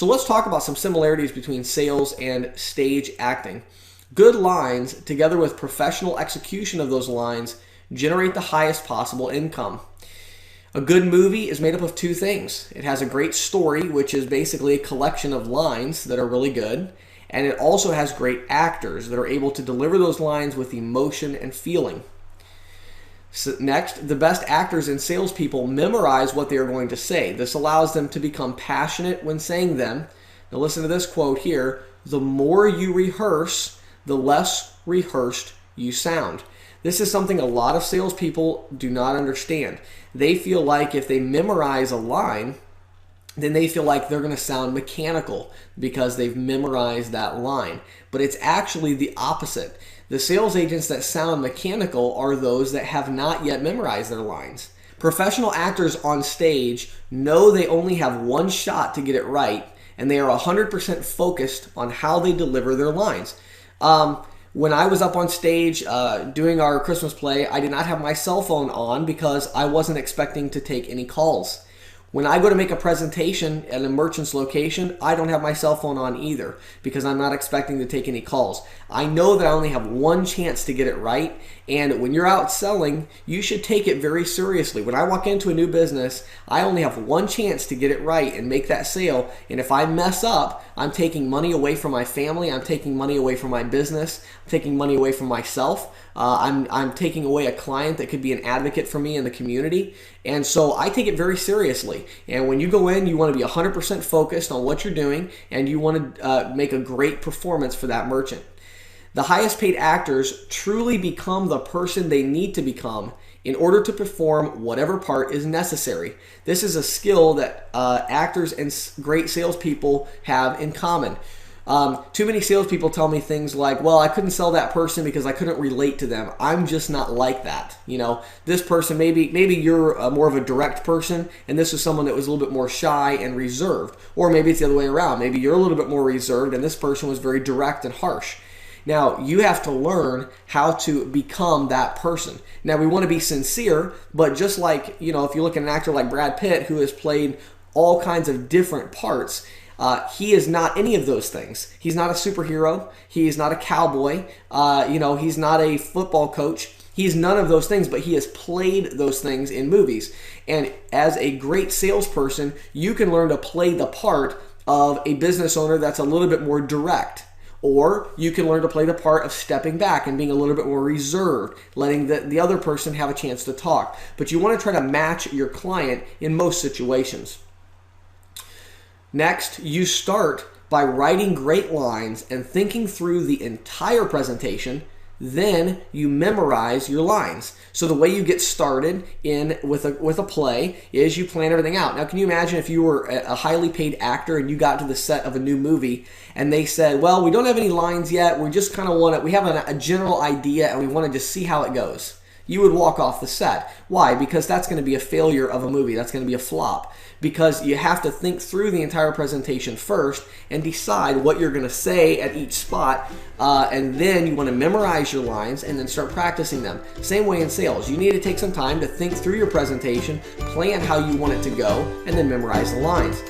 So let's talk about some similarities between sales and stage acting. Good lines, together with professional execution of those lines, generate the highest possible income. A good movie is made up of two things. It has a great story, which is basically a collection of lines that are really good, and it also has great actors that are able to deliver those lines with emotion and feeling. So next, the best actors and salespeople memorize what they are going to say. This allows them to become passionate when saying them. Now listen to this quote here. The more you rehearse, the less rehearsed you sound. This is something a lot of salespeople do not understand. They feel like if they memorize a line, then they feel like they're going to sound mechanical because they've memorized that line. But it's actually the opposite. The sales agents that sound mechanical are those that have not yet memorized their lines. Professional actors on stage know they only have one shot to get it right, and they are 100% focused on how they deliver their lines. When I was up on stage doing our Christmas play, I did not have my cell phone on because I wasn't expecting to take any calls. When I go to make a presentation at a merchant's location, I don't have my cell phone on either because I'm not expecting to take any calls. I know that I only have one chance to get it right, and when you're out selling, you should take it very seriously. When I walk into a new business, I only have one chance to get it right and make that sale, and if I mess up, I'm taking money away from my family, I'm taking money away from my business, I'm taking money away from myself. I'm taking away a client that could be an advocate for me in the community. And so I take it very seriously. And when you go in, you want to be 100% focused on what you're doing, and you want to make a great performance for that merchant. The highest paid actors truly become the person they need to become in order to perform whatever part is necessary. This is a skill that actors and great salespeople have in common. Too many salespeople tell me things like, well, I couldn't sell that person because I couldn't relate to them. I'm just not like that. You know, this person, maybe you're more of a direct person, and this is someone that was a little bit more shy and reserved. Or maybe it's the other way around. Maybe you're a little bit more reserved, and this person was very direct and harsh. Now, you have to learn how to become that person. Now, we want to be sincere, but just like, you know, if you look at an actor like Brad Pitt, who has played all kinds of different parts, he is not any of those things. He's not a superhero. He's not a cowboy. He's not a football coach. He's none of those things, but he has played those things in movies. And as a great salesperson, you can learn to play the part of a business owner that's a little bit more direct. Or you can learn to play the part of stepping back and being a little bit more reserved, letting the other person have a chance to talk. But you want to try to match your client in most situations. Next, you start by writing great lines and thinking through the entire presentation. Then you memorize your lines. So the way you get started with a play is you plan everything out. Now, can you imagine if you were a highly paid actor and you got to the set of a new movie and they said, well, we don't have any lines yet. We just kind of we have a general idea and we want to just see how it goes. You would walk off the set. Why? Because that's going to be a failure of a movie. That's going to be a flop. Because you have to think through the entire presentation first and decide what you're going to say at each spot. And then you want to memorize your lines and then start practicing them. Same way in sales. You need to take some time to think through your presentation, plan how you want it to go, and then memorize the lines.